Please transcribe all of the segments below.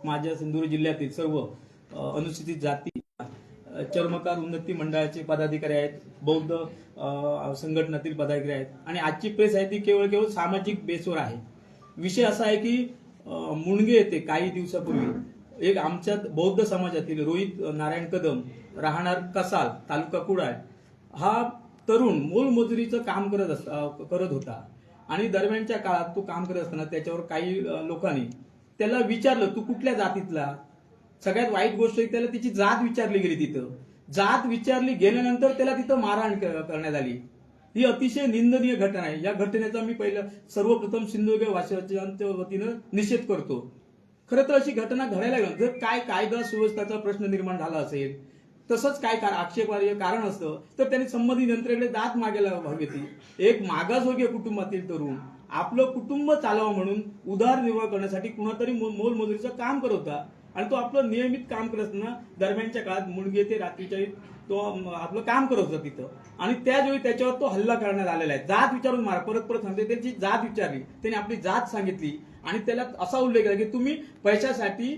माझ्या सिंधुदुर्ग जिल्ह्यातील सर्व अनुसूचित जाती चर्मकार उन्नती मंडळाचे पदाधिकारी आहेत, बौद्ध संघटनातील पदाधिकारी आहेत आणि आजची प्रेस आहे ती केवळ सामाजिक बेसवर आहे। विषय असा आहे की मुणगे येथे काही दिवसापूर्वी एक आमच्या बौद्ध समाजातील रोहित नारायण कदम राहणार कसाल तालुका कुडाळ हा तरुण मोलमजुरीचं काम करत होता आणि दरम्यानच्या काळात तो काम करत असताना त्याच्यावर काही लोकांनी त्याला विचारलं तू कुठल्या जातीतला। सगळ्यात वाईट गोष्ट त्याला तिची जात विचारली गेली, तिथं जात विचारली गेल्यानंतर त्याला तिथं मारहाण करण्यात आली। ही अतिशय निंदनीय घटना आहे। या घटनेचा मी पहिलं सर्वप्रथम सिंधुदुर्ग वासियांच्या वतीनं निषेध करतो। खरं तर अशी घटना घडायला लागली जर काय कायदा सुव्यवस्थेचा प्रश्न निर्माण झाला असेल, तसंच काय आक्षेपार्ह कारण असतं तर त्यांनी संबंधित यंत्रणेकडे दाद मागायला हवी होती। एक मागासवर्गीय कुटुंबातील तरुण आपलं कुटुंब चालवा म्हणून उदरनिर्वाह करण्यासाठी कुणातरी मोलमजुरीचं काम करत होता आणि तो आपलं नियमित काम करत असताना दरम्यानच्या काळात मुणगे ते रात्रीच्या तो आपलं काम करत होता तिथं आणि त्याचवेळी त्याच्यावर तो हल्ला करण्यात आलेला आहे। जात विचारून मारा, परत सांगते त्याची जात विचारली, त्याने आपली जात सांगितली आणि त्याला असा उल्लेख केला की तुम्ही पैशासाठी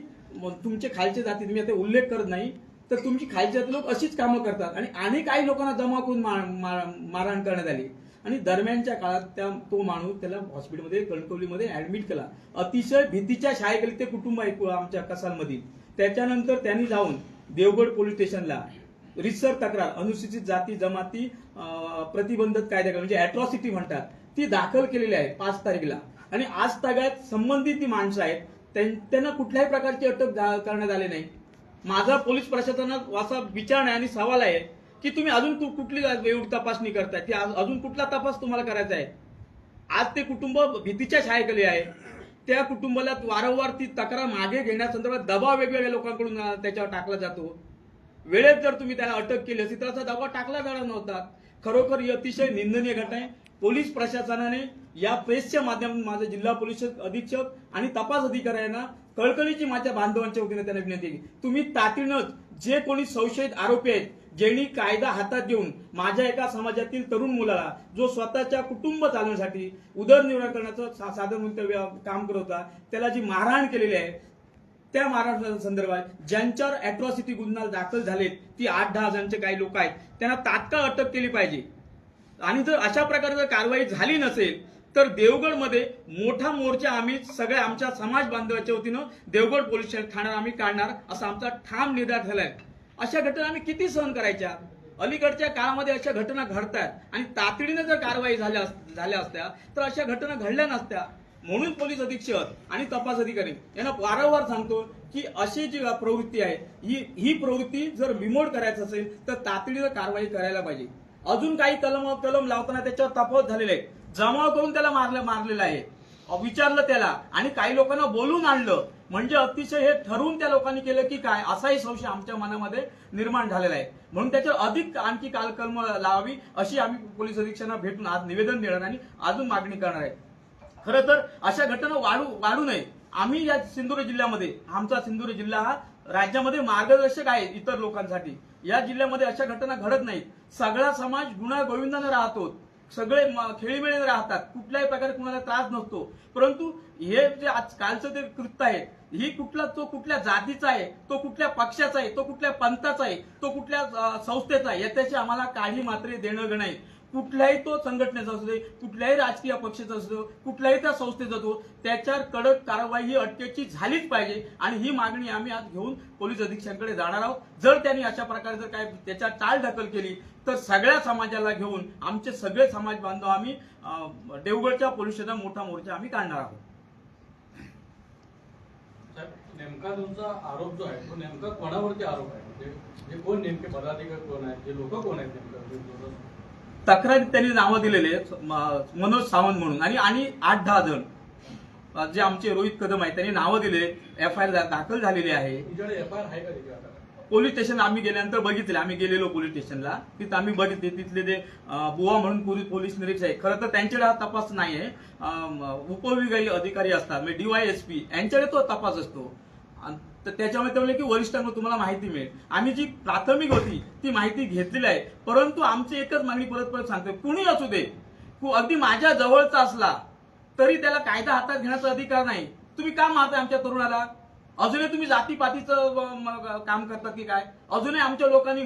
तुमचे खालचे जाती, तुम्ही आता उल्लेख करत नाही तर तुमची खालचे जाती लोक अशीच कामं करतात आणि काही लोकांना जमा करून मारहाण करण्यात आली आणि दरम्यानच्या काळात तो माणूस त्याला हॉस्पिटलमध्ये कणकवलीमध्ये ऍडमिट केला। अतिशय भीतीच्या छायेखाली ते कुटुंब आहे आमच्या कसालमधील। त्याच्यानंतर त्यांनी जाऊन देवगड पोलीस स्टेशनला रितसर तक्रार अनुसूचित जाती जमाती प्रतिबंधक कायद्याकडे म्हणजे अॅट्रॉसिटी म्हणतात ती दाखल केलेली आहे 5 तारखेला आणि आज तागायत संबंधित ती माणसं आहेत त्यांना कुठल्याही प्रकारची अटक करण्यात आली नाही। माझा पोलीस प्रशासनात असा विचारणा आणि सवाल आहे की तुम्ही अजून कुठली एवढी तपासणी करताय, की अजून कुठला तपास तुम्हाला करायचा आहे। आज ते कुटुंब भीतीच्या छायेखाली आहे। त्या कुटुंबाला वारंवार ती तक्रार मागे घेण्यासंदर्भात दबाव वेगवेगळ्या लोकांकडून त्याच्यावर टाकला जातो। वेळेत जर तुम्ही त्याला अटक केली असती तर असा दबाव टाकला जाणार नव्हता। खरोखर ही अतिशय निंदनीय घटना आहे। पोलीस प्रशासनाने या प्रेसच्या माध्यमातून माझे जिल्हा पोलीस अधीक्षक आणि तपास अधिकाऱ्यांना कळकळीची माझ्या बांधवांच्या वतीने त्यांना विनंती केली, तुम्ही तातडीनं जे कोणी संशयित आरोपी आहेत ज्यांनी कायदा हातात घेऊन माझ्या एका समाजातील तरुण मुलाला जो स्वतःच्या कुटुंब चालवण्यासाठी उदरनिर्वाह करण्याचं साधन म्हणून काम करत होता त्याला जी मारहाण केलेली आहे त्या मारहाण संदर्भात ज्यांच्यावर अॅट्रॉसिटी गुन्हा दाखल झालेत ती 8-10 जणांचे काही लोक आहेत त्यांना तात्काळ अटक केली पाहिजे आणि जर अशा प्रकारे जर कारवाई झाली नसेल तर देवगडमध्ये मोठा मोर्चा आम्ही सगळ्या आमच्या समाज बांधवांच्या वतीनं देवगड पोलीस ठाण्यावर आम्ही काढणार असा आमचा ठाम निर्धार झालाय। अशा घटना आम्ही किती सहन करायच्या? अलीकडच्या काळामध्ये अशा घटना घडतात आणि तातडीने जर कारवाई झाल्या असत्या तर अशा घटना घडल्या नसत्या। म्हणून पोलीस अधीक्षक आणि तपास अधिकारी यांना वारंवार सांगतो की अशी जी प्रवृत्ती आहे ही प्रवृत्ती जर बिमोड करायचं असेल तर तातडीनं कारवाई करायला पाहिजे। अजून काही कलम लावताना त्याच्यावर तफावत झालेले आहे, जमाव करून त्याला मारलेलं आहे, विचारलं त्याला आणि काही लोकांना बोलून आणलं म्हणजे अतिशय हे ठरवून त्या लोकांनी केलं की काय असाही संशय आमच्या मनामध्ये निर्माण झालेला आहे। म्हणून त्याच्यावर अधिक आणखी कलम लावावी अशी आम्ही पोलीस अधीक्षकांना भेटून आज निवेदन देणार आणि अजून मागणी करणार आहे। खरं तर अशा घटना वाढू नये। आम्ही या सिंधुदुर्ग जिल्ह्यामध्ये आमचा सिंधुदुर्ग जिल्हा हा राज्यामध्ये मार्गदर्शक आहे इतर लोकांसाठी। या जिल्ह्यामध्ये अशा घटना घडत नाहीत। सगळा समाज गुण्यागोविंदाने राहतो, सगळे खेळीमेळीने राहतात, कुठल्याही प्रकारे कुणाला त्रास नसतो। परंतु हे जे आजकालचं ते कृत्य आहे ही तो कुठल्या जातीचा आहे, तो कुठल्या पक्षाचा आहे, तो कुठल्या पंथाचा आहे, तो कुठल्या संस्थेचा आहे याच्याशी आम्हाला काही मात्र देणं नाही। कुठल्याही तो संघटनेचा असू दे, कुठल्याही राजकीय पक्षाचा असतो, कुठल्याही त्या संस्थेचा असतो, त्याच्यावर कडक कारवाई ही अटकेची झालीच पाहिजे आणि ही मागणी आम्ही आज घेऊन पोलीस अधीक्षकांकडे जाणार आहोत। जर त्यांनी अशा प्रकारे जर काय त्याच्या टाळढकल केली तर सगळ्या समाजाला घेऊन आमचे सगळे समाज बांधव आम्ही देवगडच्या पोलीस स्टेशनला मोठा मोर्चा आम्ही काढणार आहोत। नेमका तुमचा आरोप जो आहे तो नेमका कोणावरती आरोप आहे, म्हणजे कोण नेमके पदाधिकारी कोण आहेत, जे लोक कोण आहेत नेमकं? तक्रारीत त्यांनी नावं दिलेले मनोज सावंत म्हणून आणि 8-10 जण जे आमचे रोहित कदम आहेत त्यांनी नावं दिले, FIR दाखल झालेली आहे। FIR आहे का? पोलीस स्टेशन आम्ही गेल्यानंतर बघितले, आम्ही गेलेलो पोलीस स्टेशनला, तिथं आम्ही बघितले तिथले ते बुवा म्हणून पोलीस निरीक्षक आहे। खरं तर त्यांच्याकडे हा तपास नाही आहे, उपविभागीय अधिकारी असतात म्हणजे DYSP यांच्याकडे तो तपास असतो। तर त्याच्यामुळे ते म्हणले की वरिष्ठांना तुम्हाला माहिती मिळेल। आम्ही जी प्राथमिक होती ती माहिती घेतलेली आहे, परंतु आमची एकच मागणी परत सांगतो, कुणी असू दे, अगदी माझ्या जवळचा असला तरी त्याला कायदा हातात घेण्याचा अधिकार नाही। तुम्ही का मारताय आमच्या तरुणाला? अजूनही तुम्ही जातीपातीचं काम करतात की काय? अजूनही आमच्या लोकांनी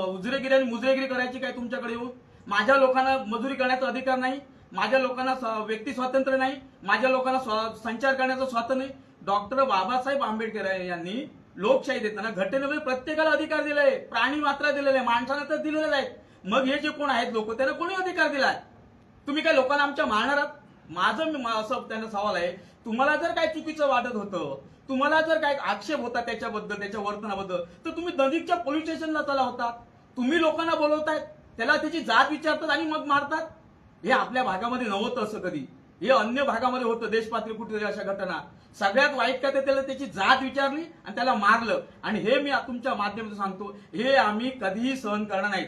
उजरेगिरी आणि मुजरेगिरी करायची काय तुमच्याकडे येऊन? माझ्या लोकांना मजुरी करण्याचा अधिकार नाही, माझ्या लोकांना व्यक्ती स्वातंत्र्य नाही, माझ्या लोकांना संचार करण्याचं स्वातंत्र्य नाही. डॉक्टर बाबासाहेब आंबेडकर यांनी लोकशाही देताना घटनेमध्ये प्रत्येकाला अधिकार दिलाय, प्राणी मात्र दिलेले आहे, माणसाला तर दिलेलेच आहेत. मग हे जे कोण आहेत लोक, त्यांना कोणी अधिकार दिलाय? तुम्ही काय लोकांना आमच्या मारणार आहात? माझं असं त्यांना सवाल आहे, तुम्हाला जर काय चुकीचं वाटत होतं, तुम्हाला जर काय आक्षेप होता त्याच्याबद्दल, त्याच्या वर्तनाबद्दल, तर तुम्ही नजीकच्या पोलीस स्टेशनला चला होता. तुम्ही लोकांना बोलवतायत, त्याला त्याची जात विचारतात आणि मग मारतात. हे आपल्या भागामध्ये नव्हतं असं कधी, हे अन्य भागामध्ये होतं. देशपातळी कुठे अशा घटना सगळ्यात वाईट काय, त्याला त्याची जात विचारली आणि त्याला मारलं. आणि हे मी तुमच्या माध्यमातून सांगतो, हे आम्ही कधीही सहन करणार नाहीत.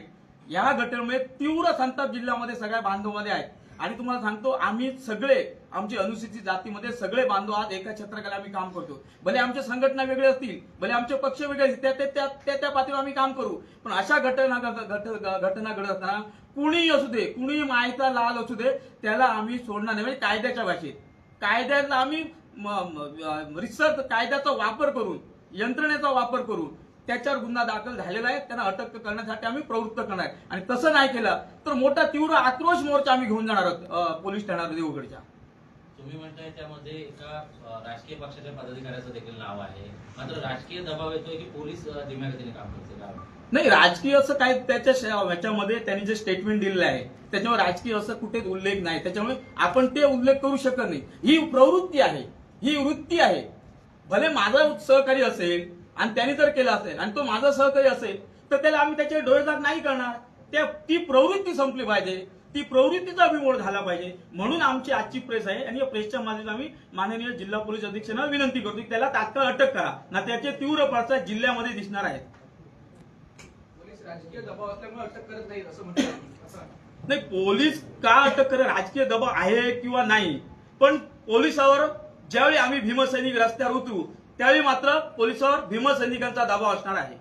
या घटनेमुळे तीव्र संताप जिल्ह्यामध्ये सगळ्या बांधवांमध्ये आहे. आणि तुम्हाला सांगतो, आम्ही सगळे आमची अनुसूचित जातीमध्ये सगळे बांधव आज एका छत्राखाली आम्ही काम करतो. भले आमच्या संघटना वेगळे असतील, भले आमचे पक्ष वेगळे असतील, त्या पातळीवर आम्ही काम करू. पण अशा घटना घडत असताना कुणीही असू दे, कुणीही मायेचा लाल असू दे, त्याला आम्ही सोडणार नाही. म्हणजे कायद्याच्या भाषेत, कायद्याला आम्ही रिसर्च, कायद्याचा वापर करून, यंत्रणेचा वापर करून त्याच्यावर गुन्हा दाखल झालेला आहे, त्यांना अटक करण्यासाठी आम्ही प्रवृत्त करणार. आणि तसं नाही केलं तर मोठा तीव्र आक्रोश मोर्चा आम्ही घेऊन जाणार आहोत पोलीस ठाण्यावर देवगडच्या. तुम्ही म्हणताय त्यामध्ये एका राजकीय पक्षाच्या पदाधिकाऱ्याचं देखील नाव आहे, मात्र राजकीय दबाव येतोय की पोलीस दिमागतीने काम करते? नाही, राजकीय असं काय याच्यामध्ये त्यांनी जे स्टेटमेंट दिलेलं आहे त्याच्यावर राजकीय असं कुठेच उल्लेख नाही, त्याच्यामुळे आपण ते उल्लेख करू शकत नाही. ही प्रवृत्ती आहे, ही वृत्ती आहे. भले माझा सहकारी असेल आणि त्यांनी जर केलं असेल आणि तो माझा सहकारी असेल, तर त्याला आम्ही त्याचे डोळेझाक नाही करणार. ती प्रवृत्ती संपली पाहिजे, ती प्रवृत्तीचा बिमोड झाला पाहिजे. म्हणून आमची आजची प्रेस आहे आणि या प्रेसच्या माध्यमातून आम्ही माननीय जिल्हा पोलीस अधीक्षकांना विनंती करतो की त्याला तात्काळ अटक करा, ना त्याचे तीव्र पडसाद जिल्ह्यामध्ये दिसणार आहेत. राजकीय दबाव असल्यामुळे अटक करत नाही असं म्हणतात. नाही, पोलीस का अटक करत, राजकीय दबाव आहे किंवा नाही, पण पोलिसावर ज्यावेळी आम्ही भीमसैनिक रस्त्यावर उतरू त्यावेळी मात्र पोलिसावर भीमसैनिकांचा दबाव असणार आहे.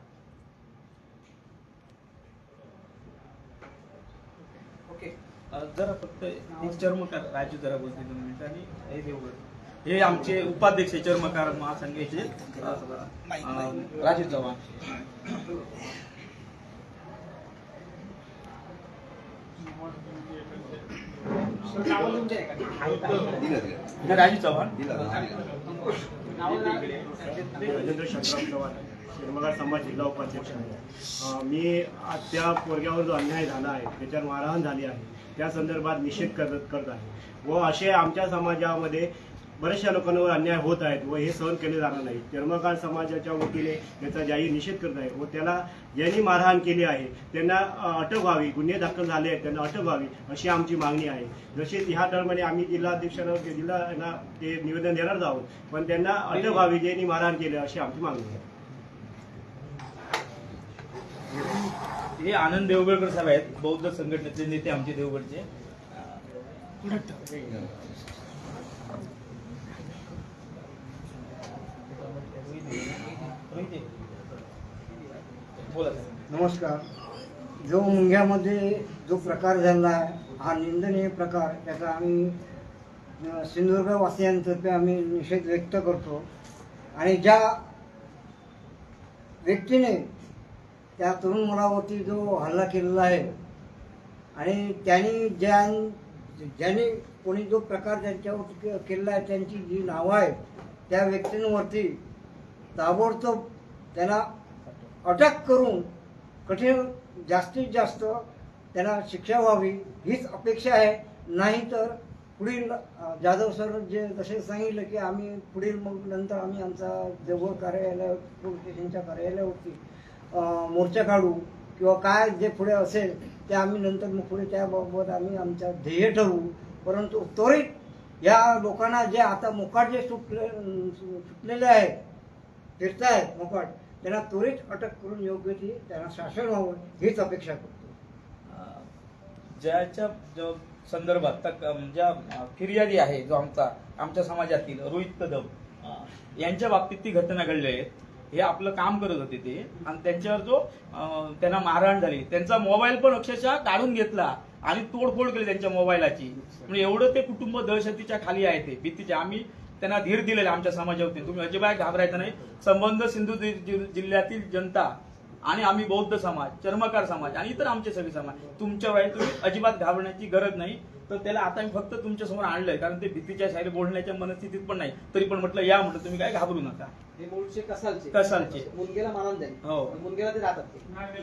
जरा फक्त एक चर्मकार राजू जरा बोलते 2 मिनिटं आणि हे देवगड, हे आमचे उपाध्यक्ष चर्मकार महासंघाचे राजू चव्हाण. राजू चव्हाण राजेंद्र शंकरराव चव्हाण, शिरमगार समाज जिल्हा उपाध्यक्ष आहे. मी त्या पोरग्यावर जो अन्याय झाला आहे, त्याच्यावर मारहाण झाली आहे, त्या संदर्भात निषेध करत आहे. व असे आमच्या समाजामध्ये बऱ्याचशा लोकांवर अन्याय होत आहेत व हे सहन केले जाणार नाही. चर्मकार समाजाच्या वतीने त्याचा जाहीर निषेध करत आहे व त्याला ज्यांनी मारहाण केली आहे त्यांना अटक व्हावी, गुन्हे दाखल झाले आहेत त्यांना अटक व्हावी अशी आमची मागणी आहे. जशी ह्या दरम्यान आम्ही जिल्हाध्यक्षांना ते निवेदन देणार आहोत, पण त्यांना अटक व्हावी ज्यांनी मारहाण केली अशी आमची मागणी आहे. हे आनंद देवगडकर साहेब आहेत, बौद्ध संघटनेचे नेते आमचे देवगडचे. नमस्कार. जो मुंग्यामध्ये जो प्रकार झाला आहे हा निंदनीय प्रकार, त्याचा आम्ही सिंधुदुर्ग वासियांतर्फे आम्ही निषेध व्यक्त करतो. आणि ज्या व्यक्तीने त्या तरुण मुलावरती जो हल्ला केलेला आहे आणि ज्यांनी कोणी जो प्रकार त्यांच्यावर केलेला आहे त्यांची जी नावं आहेत त्या व्यक्तींवरती ताबडतोब त्यांना अटक करून कठीण जास्तीत जास्त त्यांना शिक्षा व्हावी हीच अपेक्षा आहे. नाही तर पुढील जाधव सर जसे सांगितलं की आम्ही पुढील मग नंतर आम्ही आमचा देवगड कार्यालय पोलीस स्टेशनच्या कार्यालयावरती मोर्चा काढू किंवा काय जे पुढे असेल ते आम्ही नंतर मग पुढे त्याबाबत आम्ही आमचा ध्येय ठरवू. परंतु त्वरित या लोकांना जे आता मोकाट जे सुटलेले आहेत, फिरतायत मोकाट, त्यांना त्वरित अटक करून योग्य ती त्यांना शासन व्हावं हीच अपेक्षा करतो. ज्याच्या संदर्भात ज्या फिर्यादी आहे, जो आमच्या समाजातील रोहित कदम यांच्या बाबतीत ती घटना घडली आहे. हे आपलं काम करत होते ते, आणि त्यांच्यावर जो त्यांना मारहाण झाली, त्यांचा मोबाईल पण अक्षरशः काढून घेतला आणि तोडफोड केली त्यांच्या मोबाईलाची. म्हणजे एवढं ते कुटुंब दहशतीच्या खाली आहे, ते भीतीच्या. आम्ही त्यांना धीर दिलेला आमच्या समाजावरती. तुम्ही अजिबात घाबरायचं नाही. संबंध सिंधुदुर्ग जिल्ह्यातील जनता आणि आम्ही बौद्ध समाज, चर्मकार समाज आणि इतर आमचे सगळे समाज तुमच्यावर आहे. तुम्ही अजिबात घाबरण्याची गरज नाही. तर त्याला आता मी फक्त तुमच्या समोर आणलंय, कारण ते भीतीच्या शायरी बोलण्याच्या मनस्थितीत पण नाही. तरी पण म्हटलं या, म्हटलं तुम्ही काय घाबरू नका. हे मूळचे कसालचे. मुलगीला मानून जाईल. हो. मुलगीला ते राहतात ते.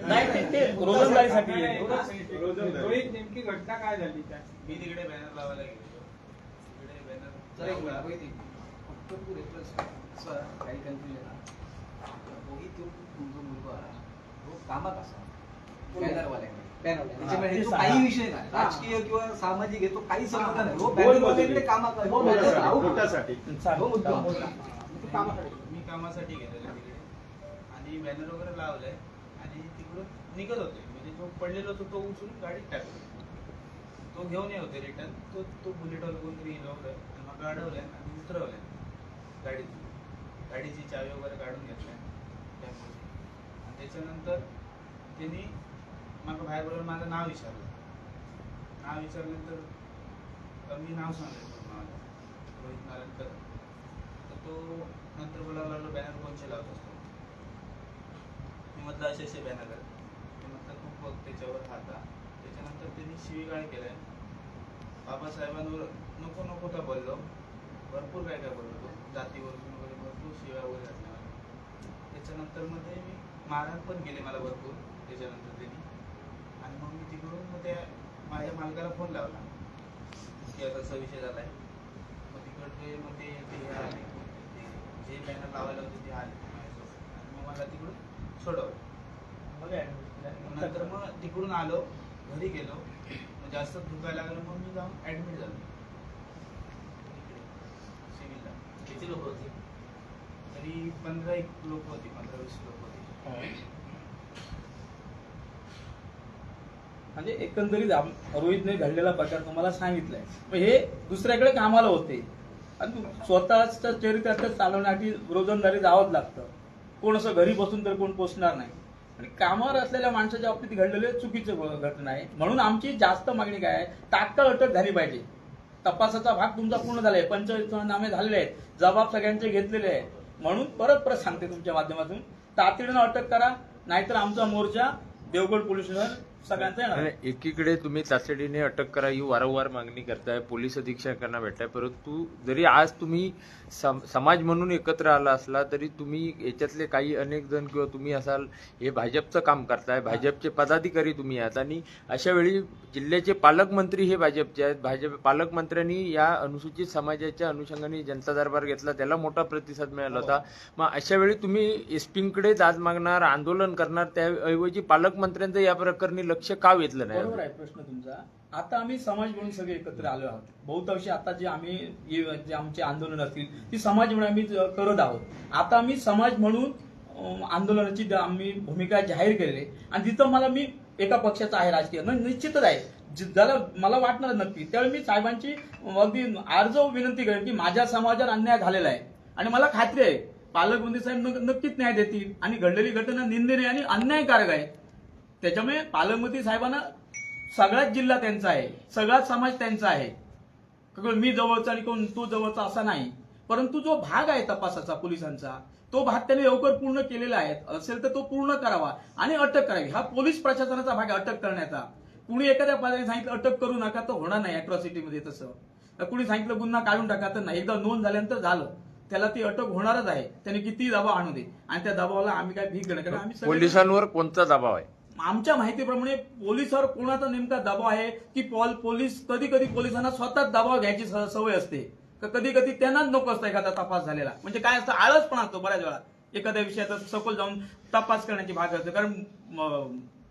नाही ते रोजंदारीसाठी आहे. रोहित, नेमकी घटना काय झाली त्या? मी तिकडे बॅनर लावायला गेलो. तिकडे चला एक बॅनर मिनिट, रोहित, फक्त तू रेफरन्स सर काही कन्फ्युजन आहे. रोहित जो मुलगा आहे, तो कामात असा बॅनरवाल्याकडे. त्याच्यामुळे तो काही विषय नाही, राजकीय किंवा सामाजिक आहे, तो काही संबंध नाही. तो बॅनरवाल्याकडे कामात आहे. हो मुद्दा. तो कामाकडे. मी कामासाठी गेलेलो तिकडे आणि बॅनर वगैरे लावलंय आणि तिकडून निघत होते. म्हणजे जो पडलेला होता तो उचलून गाडीत टाकला. तो घेऊन येत होते रिटर्न. तो बुलेटवर कोणतरी लावलं आणि मग अडवलंय आणि उतरवलंय गाडीतून. गाडीची चावी वगैरे काढून घेतल्या टेम्पोची. आणि त्याच्यानंतर त्यांनी मला बाहेर बोलवून माझं नाव विचारलं. नाव विचारल्यानंतर मी नाव सांगितलं मला, रोहित नारायण कदम. तर तो नंतर बोलायला लागलो, बॅनर कोणचे लावत असतो. मी म्हटलं असे बॅनर आहेत. ते म्हटलं तू बघ त्याच्यावर हाता. त्याच्यानंतर त्यांनी शिवीगाळ केलाय. बाबासाहेबांवर नको नको का बोललो, भरपूर काय काय बोललो. तो जातीवरून वगैरे भरपूर शिव्या वगैरे घातल्या. त्याच्यानंतर मध्ये मी मारहाण पण केली मला भरपूर. त्याच्यानंतर त्यांनी आणि मग मी तिकडून मग त्या माझ्या मालकाला फोन लावला की असा विषय झालाय. मग तिकडे मग ते आले, जे बॅनर लावायला होते ते आले माझ्यासोबत आणि मग मला तिकडून सोडवलं. नंतर मग तिकडून आलो, घरी गेलो. मग जास्त दुखायला लागलं, मग मी जाऊन ऍडमिट झालो सिव्हिलला. किती लोक होते? तरी 15 लोक होती, 15-20 लोक होती. म्हणजे एकंदरीत रोहितने घडलेला प्रकार तुम्हाला सांगितलाय. मग हे दुसऱ्याकडे कामाला होते आणि स्वतःच्या चरित्रात चालवण्यासाठी रोजंदारी जावंच लागतं. कोण असं घरी बसून तर कोण पोचणार नाही. आणि कामावर असलेल्या माणसाच्या बाबतीत घडलेले चुकीचं घटना आहे. म्हणून आमची जास्त मागणी काय आहे, तात्काळ अटक झाली पाहिजे. तपासाचा भाग तुमचा पूर्ण झालाय, पंचनामे झालेले आहेत, जबाब सगळ्यांचे घेतलेले आहेत. म्हणून परत सांगते तुमच्या माध्यमातून, तातडीनं अटक करा, नाहीतर आमचा मोर्चा देवगड पोलीस स्टेशन सगळ्यांचा येणार. आणि एकीकडे तुम्ही तातडीने अटक करा ही वारंवार मागणी करताय, पोलीस अधीक्षकांना भेटताय, परंतु जरी आज तुम्ही समाज म्हणून एकत्र आला असला तरी तुम्ही याच्यातले काही अनेक जण किंवा तुम्ही असाल हे भाजपचं काम करताय, भाजपचे पदाधिकारी तुम्ही आहात आणि अशा वेळी जिल्ह्याचे पालकमंत्री हे भाजपचे आहेत. भाजप पालकमंत्र्यांनी या अनुसूचित समाजाच्या अनुषंगाने जनता दरबार घेतला, त्याला मोठा प्रतिसाद मिळाला होता. मग अशा वेळी तुम्ही एसपींकडे दाद मागणार, आंदोलन करणार, त्याऐवजी पालकमंत्र्यांचं या प्रकरणी लक्ष का वेधलं नाही? बरोबर आहे प्रश्न तुमचा. आता आम्ही समाज म्हणून सगळे एकत्र आलो आहोत. बहुतांशी आता जे आमचे आंदोलन असतील ती समाज म्हणून आम्ही करत आहोत. आता आम्ही समाज म्हणून आंदोलनाची आम्ही भूमिका जाहीर केलेली आहे. आणि तिथं मी एका पक्षाचा आहे राजकीय निश्चितच आहे, ज्याला मला वाटणार नक्की. त्यावेळी मी साहेबांची अगदी अर्ज विनंती करेन की माझ्या समाजावर अन्याय झालेला आहे आणि मला खात्री आहे पालकमंत्री साहेब नक्कीच न्याय देतील. आणि घडलेली घटना निंदनीय आणि अन्यायकारक आहे. त्याच्यामुळे पालकमंत्री साहेबांना सगळाच जिल्हा त्यांचा आहे, सगळाच समाज त्यांचा आहे. मी जवळचा आणि कोण तो जवळचा असा नाही. परंतु जो भाग आहे तपासाचा पोलिसांचा, तो भाग त्यांनी लवकर पूर्ण केलेला आहे. असेल तर तो पूर्ण करावा आणि अटक करावी. हा पोलीस प्रशासनाचा भाग आहे अटक करण्याचा. कुणी एखाद्या पदाने सांगितलं अटक करू नका तर होणार नाही अॅट्रॉसिटीमध्ये. तसं कुणी सांगितलं गुन्हा काढून टाका तर नाही. एकदा नोंद झाल्यानंतर झालं, त्याला ती अटक होणारच आहे. त्याने किती दबाव आणू दे. आणि त्या दबावाला आम्ही काय भीक देणार? कारण आम्ही पोलिसांवर कोणता दबाव आहे? आमच्या माहितीप्रमाणे पोलिसांवर कोणाचा नेमका दबाव आहे की पोलीस कधी कधी पोलिसांना स्वतःच दबाव घ्यायची सवय असते. कधी कधी त्यांनाच नको असतं एखादा तपास झालेला. म्हणजे काय असतं, आळस पण असतो बऱ्याच वेळा एखाद्या विषयाचा सखोल जाऊन तपास करण्याची भाग असते. कारण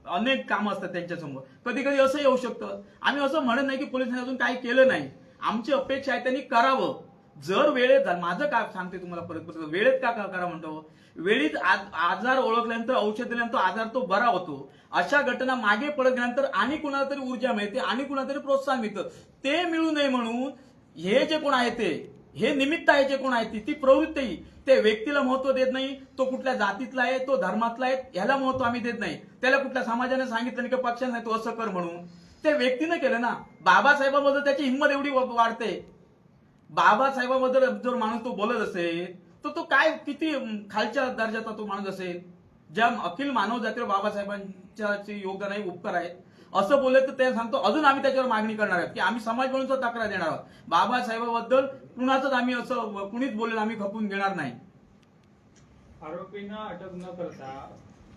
अनेक कामं असतात त्यांच्यासमोर. कधी कधी असं येऊ शकतं. आम्ही असं म्हणत नाही की पोलिसांनी अजून काही केलं नाही. आमची अपेक्षा आहे त्यांनी करावं. जर वेळेत माझं काय सांगते तुम्हाला परत वेळेत का करा म्हणतो, वेळीत आजार ओळखल्यानंतर औषध दिल्यानंतर आजार तो बरा होतो. अशा घटना मागे पडत गेल्यानंतर आणि कुणाला तरी ऊर्जा मिळते आणि कुणाला तरी प्रोत्साहन मिळतं. ते मिळू नये म्हणून हे जे कोण आहे ते, हे निमित्त आहे जे कोण आहे ती प्रवृत्ती, ते व्यक्तीला महत्व देत नाही. तो कुठल्या जातीतला आहे, तो धर्मातला आहे, ह्याला महत्व आम्ही देत नाही. त्याला कुठल्या समाजाने सांगितलं नाही की पक्षाने नाही तो असं कर म्हणून. ते व्यक्तीनं केलं ना. बाबासाहेबांबद्दल त्याची हिंमत एवढी वाढते. बाबासाहेबाबद्दल जर माणूस तो बोलत असेल तर तो काय किती खालच्या दर्जाचा तो माणूस असेल. ज्या अखिल मानव जातीवर बाबासाहेबांचे योगदान आहे, उपकार आहेत असं बोलले तर ते सांगतो अजून आम्ही त्याच्यावर मागणी करणार आहोत की आम्ही समाज म्हणून तक्रार देणार आहोत. बाबासाहेबाबद्दल कुणाचंच आम्ही असं कुणीच बोलेलं आम्ही खपून घेणार नाही. आरोपींना अटक न करता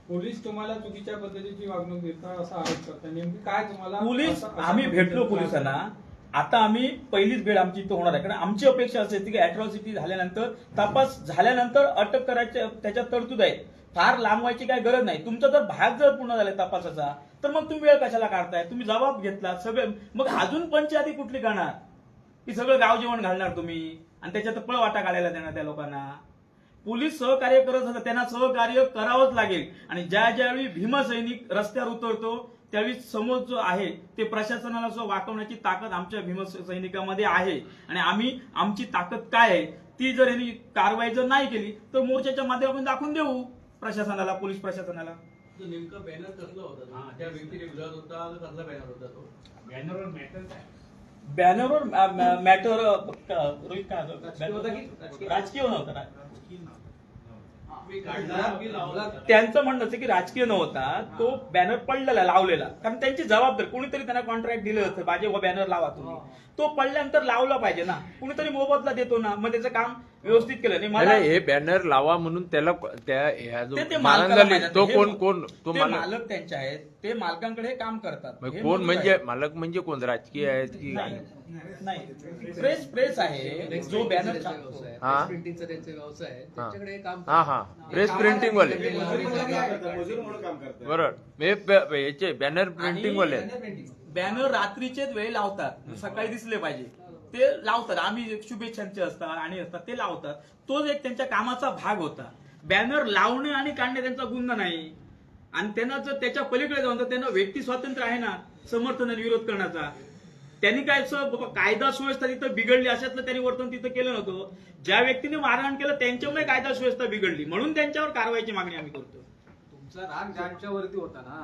पोलीस तुम्हाला चुकीच्या पद्धतीची वागणूक देतात असा आरोप करतात. नेमकी काय तुम्हाला पोलीस असं- आम्ही अशा भेटलो पद्धतीचं पोलिसांना. आता आम्ही पहिलीच भेट आमची इथं होणार आहे कारण आमची अपेक्षा असे की अॅट्रॉसिटी झाल्यानंतर तपास झाल्यानंतर अटक करायच्या त्याच्यात तरतूद आहे. फार लांबवायची काय गरज नाही. तुमचा जर भाग जर पूर्ण झाला तपासाचा तर मग तुम्ही वेळ कशाला काढताय. तुम्ही जबाब घेतला सगळे मग अजून पंचायती कुठली करणार की सगळं गाव जेवण घालणार तुम्ही आणि त्याच्यात पळवाटा काढायला देणार त्या लोकांना. पोलीस सहकार्य करत असतात त्यांना सहकार्य करावंच लागेल. आणि ज्यावेळी भीमसैनिक रस्त्यावर उतरतो त्यावेळी समोर जो आहे ते प्रशासनाला वाकवण्याची ताकद आमच्या भीमसैनिकामध्ये आहे. आणि आम्ही आमची ताकद काय आहे ती जर यांनी कारवाई जर नाही केली तर मोर्चाच्या माध्यमातून दाखवून देऊ प्रशासनाला, पोलीस प्रशासनाला. तो नेमका बॅनर कसला होता? त्या व्यक्तीने विरोध होता का कसला बॅनर होता तो? बॅनरवर मॅटर रोहित काय राजकीय नव्हता. त्यांचं म्हणणं असं की राजकीय नव्हता तो बॅनर पडलेला लावलेला कारण त्यांची जबाबदारी कोणीतरी त्यांना कॉन्ट्रॅक्ट दिलं होतं माझे बॅनर लावा तुम्ही. तो पडल्यानंतर लावला पाहिजे ना. कुणीतरी मोबदला देतो ना. मग त्याचं काम व्यवस्थित केलं नाही. मला हे बॅनर लावा म्हणून त्याला त्या ह्या जो ते मारहाण मालकाला झाली माहिती तो आहे. कोण तो ते मालक मालक त्यांचे आहेत. ते मालकांकडे हे काम करतात. हे कोण मजूर म्हणजे आहेत. मालक म्हणजे कोण राजकीय आहेत की नाही प्रेस आहे जो बॅनर हा प्रिंटिंगचा त्यांचा व्यवसाय आहे हा. त्यांच्याकडे काम हा प्रेस प्रिंटिंग वाले मजूर म्हणून काम करतात. बरोबर याचे बॅनर प्रिंटिंग वाले आहेत. बॅनर रात्रीचेच वेळ लावतात सकाळी दिसले पाहिजे ते लावतात. आम्ही शुभेच्छांचे असतात आणि असतात ते लावतात. तोच एक त्यांच्या कामाचा भाग होता. बॅनर लावणे आणि काढणे त्यांचा गुन्हा नाही. आणि त्यांना जर त्याच्या पलीकडे जाऊन तर त्यांना व्यक्ती स्वातंत्र्य आहे ना समर्थन आणि विरोध करण्याचा. त्यांनी काय कायदा सुव्यवस्था तिथं बिघडली अशातलं त्यांनी वर्तन तिथं केलं नव्हतं. ज्या व्यक्तीने मारहाण केलं त्यांच्यामुळे कायदा सुव्यवस्था बिघडली म्हणून त्यांच्यावर कारवाईची मागणी आम्ही करतो. तुमचा राग ज्यांच्यावरती होता ना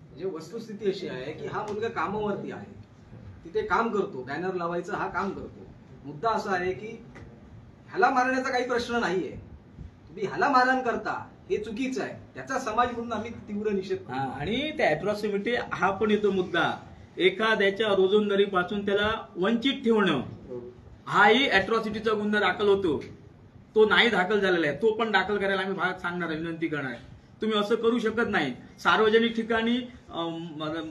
म्हणजे वस्तुस्थिती अशी आहे की हा मुलगा कामावरती आहे, तिथे काम करतो, बॅनर लावायचं हा काम करतो. मुद्दा असा आहे की ह्याला मारण्याचा काही प्रश्न नाहीये. तुम्ही ह्याला मारहाण करता हे चुकीचं आहे. त्याचा समाज म्हणून आम्ही तीव्र निषेध करतो. आणि त्या अॅट्रॉसिटी हा पण येतो मुद्दा. एखाद्याच्या रोजंदारीपासून त्याला वंचित ठेवणं हाही अॅट्रॉसिटीचा गुन्हा दाखल होतो. तो नाही दाखल झालेला आहे. तो पण दाखल करायला आम्ही भाग सांगणार आहे, विनंती करणार आहे. तुम्ही असं करू शकत नाही. सार्वजनिक ठिकाणी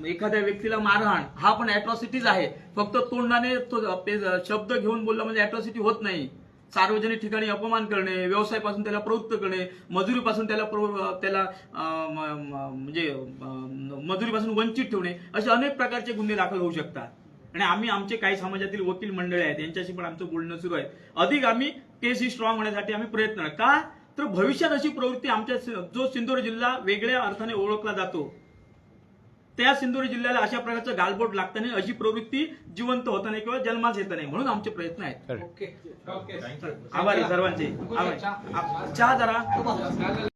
एखाद्या व्यक्तीला मारहाण हा पण अॅट्रॉसिटीज आहे. फक्त तोंडाने तो शब्द घेऊन बोलला म्हणजे अॅट्रॉसिटी होत नाही. सार्वजनिक ठिकाणी अपमान करणे, व्यवसायापासून त्याला प्रवृत्त करणे, मजुरीपासून त्याला म्हणजे मजुरीपासून वंचित ठेवणे असे अनेक प्रकारचे गुन्हे दाखल होऊ शकतात. आणि आम्ही आमचे काही समाजातील वकील मंडळी आहेत यांच्याशी पण आमचं बोलणं सुरू आहे. अधिक आम्ही केस ही स्ट्रॉंग होण्यासाठी आम्ही प्रयत्न का तर भविष्यात अशी प्रवृत्ती आमच्या जो सिंधुदुर्ग जिल्हा वेगळ्या अर्थाने ओळखला जातो त्या सिंधुदुर्ग जिल्ह्याला अशा प्रकारचं गालबोट लागतं नाही, अशी प्रवृत्ती जिवंत होत नाही किंवा जन्मास येत नाही म्हणून आमचे प्रयत्न आहेत. ओके आभारी सर्वांचे. चहा जरा